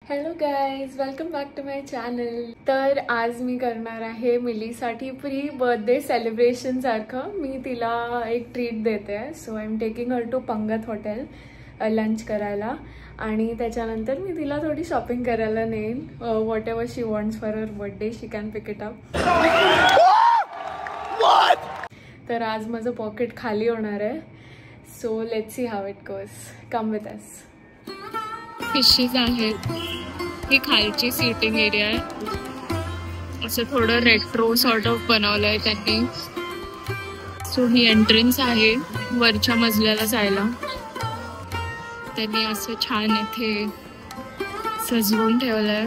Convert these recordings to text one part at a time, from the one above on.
Hello guys, welcome back to my channel. तर आज मी करणार आहे मिलीसाठी प्री बर्थडे सेलिब्रेशन सारखं. मी तिला एक ट्रीट देते आहे. So I am taking her to Pangat hotel lunch करायला आणि त्याच्यानंतर मी तिला थोडी शॉपिंग करायला नेईन. Whatever she wants for her birthday she can pick it up. तर आज माझं पॉकेट खाली होणार आहे. So let's see how it goes. Come with us. Fishes आहेत. ही खालची सीटिंग एरिया आहे. असं थोडं रेट्रो सॉर्ट ऑफ बनवलंय त्यांनी. सो ही एंट्रन्स आहे वरच्या मजल्याला जायला. त्यांनी असं छान इथे सजवून ठेवलंय.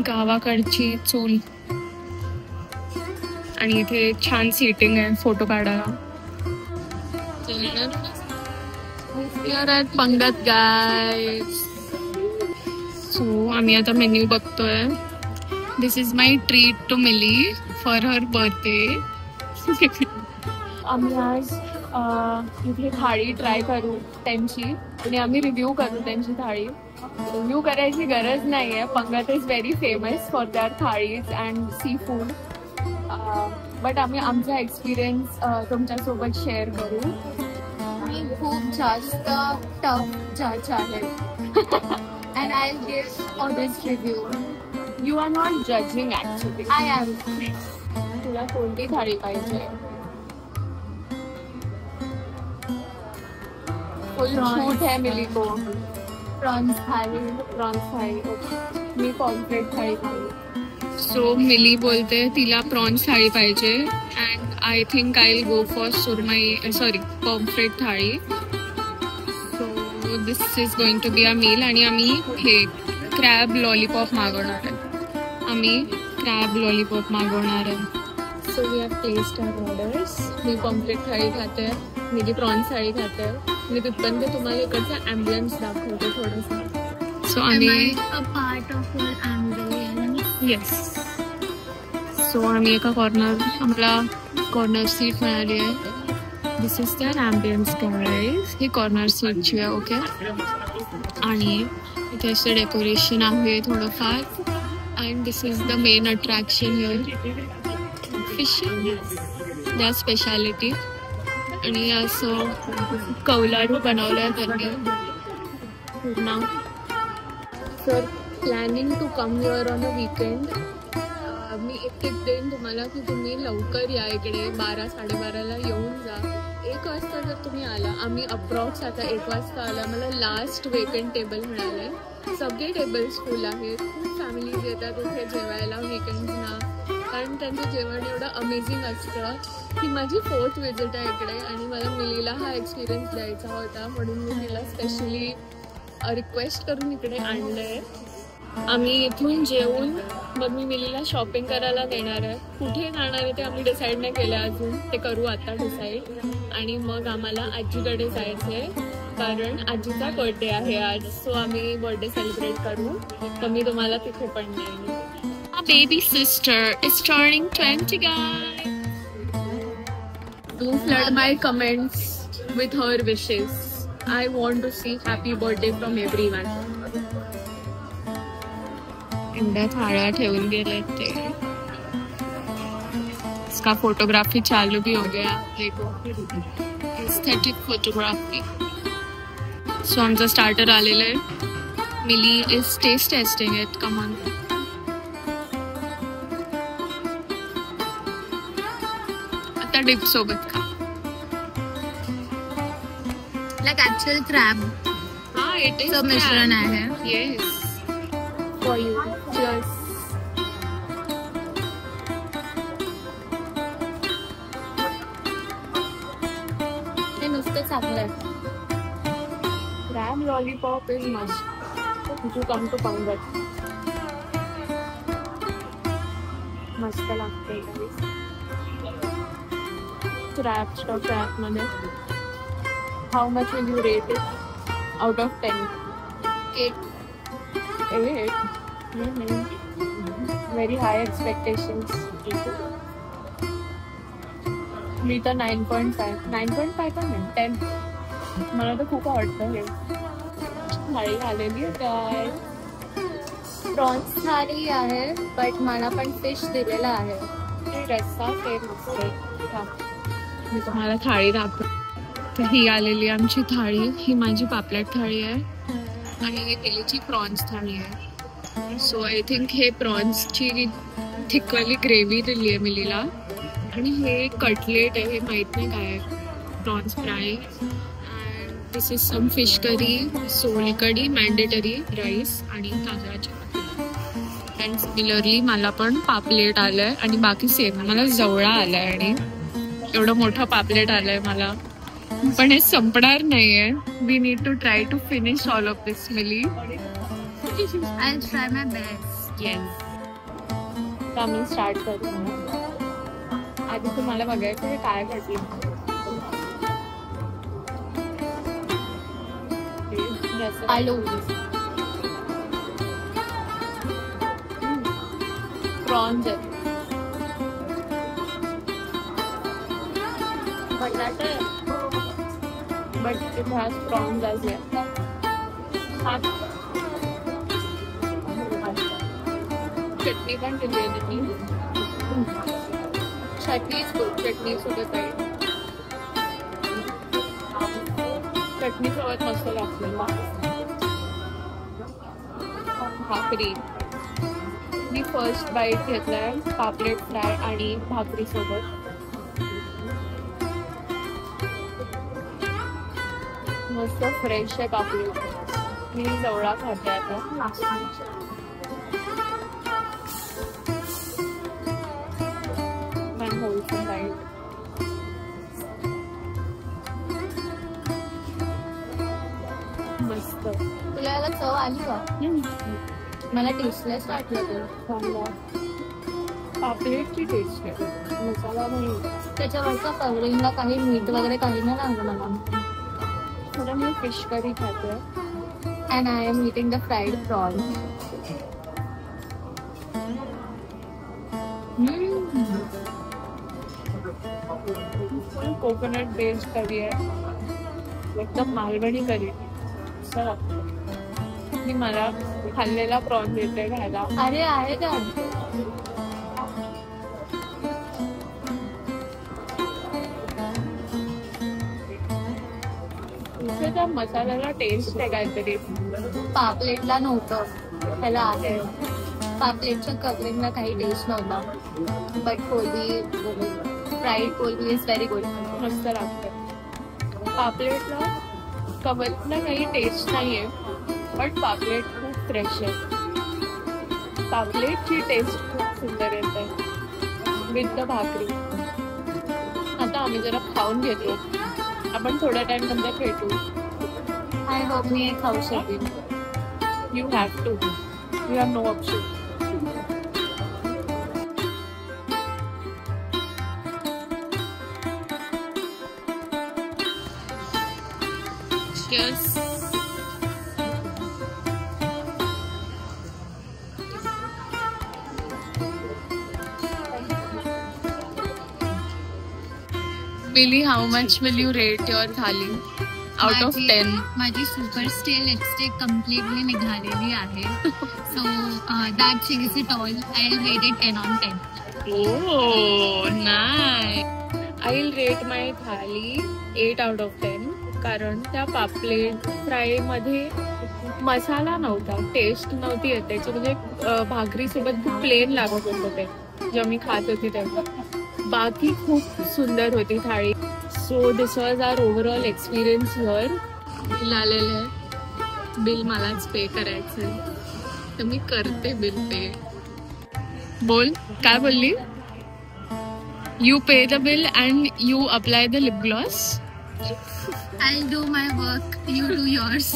गावाकडची चूल आणि इथे छान सीटिंग आहे फोटो काढायला. पंगत गाईज. सो आम्ही आता मेन्यू बघतोय. This is my treat to Mili for her birthday. आम्ही आज इथे थाळी ट्राय करू त्यांची आणि आम्ही रिव्ह्यू करू त्यांची थाळी. रिव्ह्यू करायची गरज नाही आहे. Pangat is very famous for their thalis and seafood. But आम्ही आमचा एक्सपिरियन्स तुमच्यासोबत शेअर करू. खूप जास्त टफ जज आहे and I'll give honest review. You are not judging actually. I am. तुला कोणती थाळी पाहिजे? फुल छूट है मिली को. प्रॉन्स थाळी. मी पॉम्फ्रेट थाळी खाऊ. सो मिली बोलते तिला प्रॉन्स थाळी पाहिजे and I think I will go for pomfret thali. So this is going to be a meal. आणि आम्ही हे क्रॅब लॉलीपॉप मागवणार आहे. So we have placed our orders. मी पॉम्फ्रेट थाळी खाते, मिली प्रॉन्स थाळी खाते. मी तिथपर्यंत तुम्हाला इकडचा ॲम्बियन्स दाखवते थोडंसं. सो आम्ही a part of your ambience. Yes. So आम्ही एका कॉर्नर सीट मिळाली आहे. This is their ambience guys. ही कॉर्नर सीटची आहे. ओके. आणि इथे असं डेकोरेशन आहे थोडंफार. And this is the main attraction here. Fishing त्या स्पेशालिटी. आणि असं कौलारू बनवलं आहे त्यांनी पूर्ण. Sir planning to come here on a weekend. मी एक टिप देईन तुम्हाला की तुम्ही लवकर या इकडे. 12-12:30ला येऊन जा. 1 वाजता जर तुम्ही आला. आम्ही अप्रॉक्स आता 1 वाजता आला. मला लास्ट वेकेंड टेबल मिळाले. सगळे टेबल्स फुल आहेत. खूप फॅमिलीज येतात इथे जेवायला वीकेंड्सना. कारण त्यांचं जेवण एवढं अमेझिंग असतं. ही माझी 4th विजिट आहे इकडे आणि मला मिलीला हा एक्सपिरियन्स द्यायचा होता म्हणून मी तिला स्पेशली रिक्वेस्ट करून इकडे आणलं आहे. आम्ही इथून जेवून मग मी मिलीला शॉपिंग करायला नेणार आहे. कुठे जाणार आहे ते आम्ही डिसाईड नाही केलं अजून. ते करू आता डिसाईड. आणि मग आम्हाला आजीकडे जायचं आहे कारण आजीचा बर्थडे आहे आज. सो आम्ही बर्थडे सेलिब्रेट करू. तर मी तुम्हाला तिथे पण नेईन. Baby sister is turning 20 guys. Do flood my comments with her wishes. I want to see happy birthday from everyone. India थाळ्या ठेवून गेले ते. इसका फोटोग्राफी चालू भी हो गया. Aesthetic photography. सो आमचा स्टार्टर आलेला आहे. Mili is taste tasting it. Come on. आता डिप सोबत खा. Like actual crab. हा इट इज मिश्रण आहे. येस. For you. Cheers. हे नुसते चांगलं आहे. Crab lollipop is must to come to Pangat. मस्त लागते. क्रॅब मध्ये how much will you rate it out of 10? 8. Very high expectations. मी तर 9.5 पण 10. मला तर खूप आवडतं हे. थाळी आलेली आहे. प्रॉन्स थाळी आहे, बट मला पण फिश दिलेला आहे. रस्सा ते मस्त. मी तुम्हाला थाळी दाखवते. तर ही आलेली आमची थाळी. ही माझी पापलेट थाळी आहे आणि ही केलीची प्रॉन्स थाळी आहे. सो आय थिंक हे प्रॉन्सची थिकवाली ग्रेव्ही दिली आहे मिलीला. आणि हे कटलेट आहे, हे माहीत नाही काय आहे. Prawns fry and this is some fish curry, sol kadhi, mandatory rice आणि तांदळाची भाकरी. अँड सिमिलरली मला पण पापलेट आलंय आणि बाकी सेम. मला जवळा आलाय आणि एवढं मोठं पापलेट आलंय मला. पण हे संपणार नाहीये. We need to try to finish all of this Mili. I will try my best. Yes. तर आम्ही स्टार्ट करू. आधी तुम्हाला बघायचं हे काय घडलं. आलू, प्रॉन्स आहे, बटाटे, but it has prawns as well. चटणी पण दिली आहे त्यांनी. चटणी सोबत आहे. चटणी सोबत मस्त लागते. भाकरी. मी फर्स्ट बाईट घेतलाय पापलेट फ्राय आणि भाकरी सोबत. मस्त फ्रेश आहे पापलेट. मी जवळा खाते आता. मस्त. तुला याला चव आली का? मला टेस्टलेस वाटलं. पापलेटची टेस्ट आहे, मसाला नाही. त्याच्यावरच्या कवरिंगला काही मीठ वगैरे काही नाही लागलं मला. थोडं मी फिश करी खाते. And I am eating the fried prawn. Full coconut based curry आहे, एकदम मालवणी करी. मी मला खाल्लेला प्रॉन देते खायला. अरे आहे का? त्या मसाल्याला टेस्ट आहे काहीतरी. पापलेटला नव्हतं, त्याला आहे. पापलेटच्या कवरिंगला काही टेस्ट नव्हता. But kolbi, fried kolbi is very good. मस्त लागते. पापलेटला कवरिंगला काही टेस्ट नाहीये, बट पापलेट खूप फ्रेश आहे. पापलेटची टेस्ट खूप सुंदर येते विथ द भाकरी. आता आम्ही जरा खाऊन घेतो. आपण थोड्या टाइम नंतर भेटू. आय होप मी हे खाऊ शकेन. You have to. You have no option. Cheers. Billy, how much will you rate your thali out of 10? माझी सुपर स्टे लिपस्टिक कम्प्लिटली निघालेली आहे. So that change it all. I will rate it 10 on 10. Oh, nice. I will rate my thali 8 out of 10. कारण त्या पापलेट fry मध्ये मसाला नव्हता, taste नव्हती येत त्याची. म्हणजे भाकरी सोबत खूप प्लेन लागत होतं ते जेव्हा मी खात होती तेव्हा. बाकी खूप सुंदर होती थाळी. So this was our overall experience here. Bill आलेलं आहे. बिल मलाच पे करायचं आहे, तर मी करते बिल पे. बोल, काय बोलली? You pay the bill and you apply the lip gloss. I'll do my work, you do yours.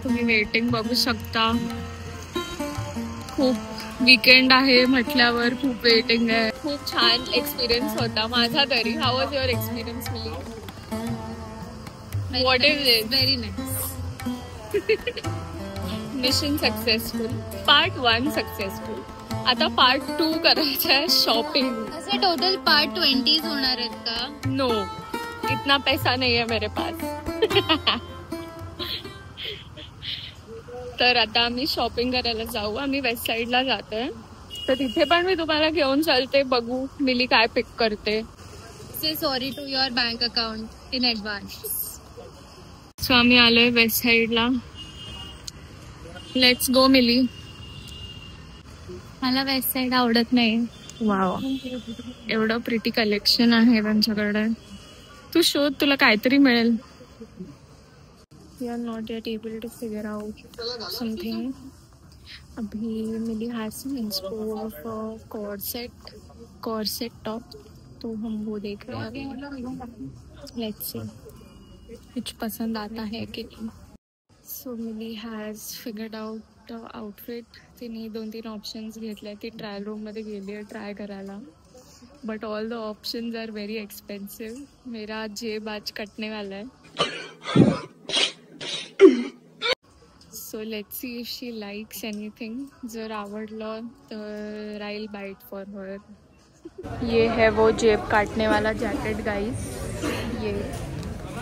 तुम्ही वेटिंग बघू शकता. खूप वीकेंड आहे म्हटल्यावर खूप वेटिंग आहे. खूप छान एक्सपिरियन्स होता माझा तरी. How was your experience Mili? What is it? Very nice. Mission successful. Part 1 successful. आता पार्ट 2 करायचा आहे शॉपिंग. असे टोटल पार्ट 20 होणार आहेत का? नो, इतना पैसा नहीं है मेरे पास. तर आता आम्ही शॉपिंग करायला जाऊ. आम्ही वेस्ट साईडला जातोय, तर तिथे पण मी तुम्हाला घेऊन चालते. बघू मिली काय पिक करते. Say sorry to your bank account in advance. So आम्ही आलोय वेस्ट साईडला. Let's go Mili. मला वेस्ट साईड आवडत नाही. वाव, एवढं प्रिटी कलेक्शन आहे त्यांच्याकडे. तू शोध, तुला काहीतरी मिळेल. We are not yet able to figure out something. अभी milli has some inspo of corset top, तो हम वो देख रहे हैं. Let's see कुछ पसंद आता है कि नहीं. So Mili has figured out the outfit. तिने 2-3 ऑप्शन्स घेतले. ती ट्रायल रूम मध्ये गेली आहे ट्राय करायला. But all the options are very expensive. मेरा जेब आज कटने वाला है. So let's see if she likes anything. जर आवडलं तर I'll buy it for her. ये है वो जेब काटने वाला जैकेट गाइस, ये.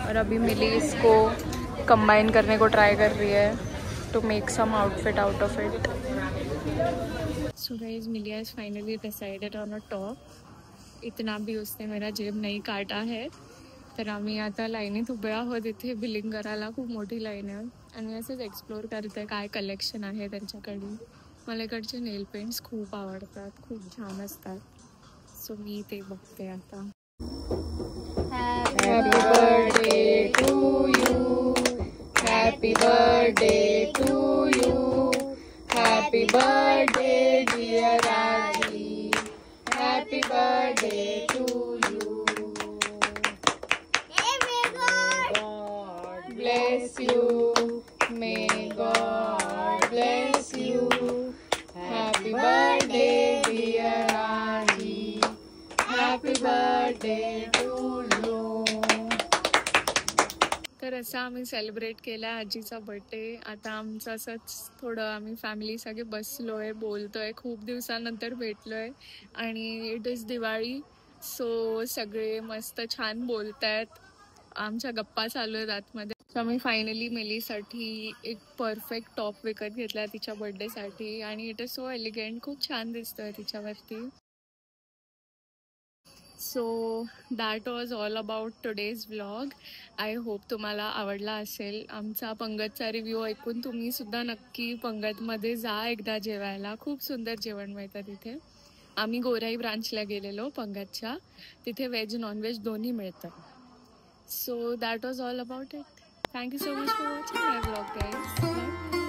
और अभी मिली इसको कंबाइन करने को ट्राई कर रही है to make some outfit out of it. So guys, Mili has finally decided on a top. इतना भी उसने मेरा जेब नाही काटा है. तर आम्ही आता लाईनीत उभे आहोत. इथे बिलिंग करायला खूप मोठी लाईन आहे आणि असंच एक्सप्लोर करते काय कलेक्शन आहे त्यांच्याकडे. मला इकडचे नेल पेंट्स खूप आवडतात, खूप छान असतात. सो मी ते बघते आता. Happy birthday to you, happy birthday to you, happy birthday dear aaji, happy birthday to you. Bless you, may God bless you. Happy birthday dear Auntie, happy birthday to you. तर असं आम्ही सेलिब्रेट केला आजीचा birthday. आता आमचं असंच थोडं आम्ही फॅमिली सगळे बसलोय, बोलतोय, खूप दिवसानंतर भेटलोय आणि इट इज दिवाळी. सो सगळे मस्त छान बोलतायत, आमच्या गप्पा चालू आहेत आतमध्ये. सो आम्ही फायनली मिलीसाठी एक परफेक्ट टॉप विकत घेतला तिच्या बर्थडेसाठी आणि इट इज सो एलिगंट, खूप छान दिसतोय तिच्यावरती. So that was all about today's vlog. I hope तुम्हाला आवडला असेल. आमचा पंगतचा रिव्ह्यू ऐकून तुम्ही सुद्धा नक्की पंगतमध्ये जा एकदा जेवायला. खूप सुंदर जेवण मिळतं तिथे. आम्ही गोराई ब्रांचला गेलेलो पंगतच्या. तिथे व्हेज नॉनव्हेज दोन्ही मिळतं. So that was all about it. Thank you so much for watching my vlog, guys. Bye.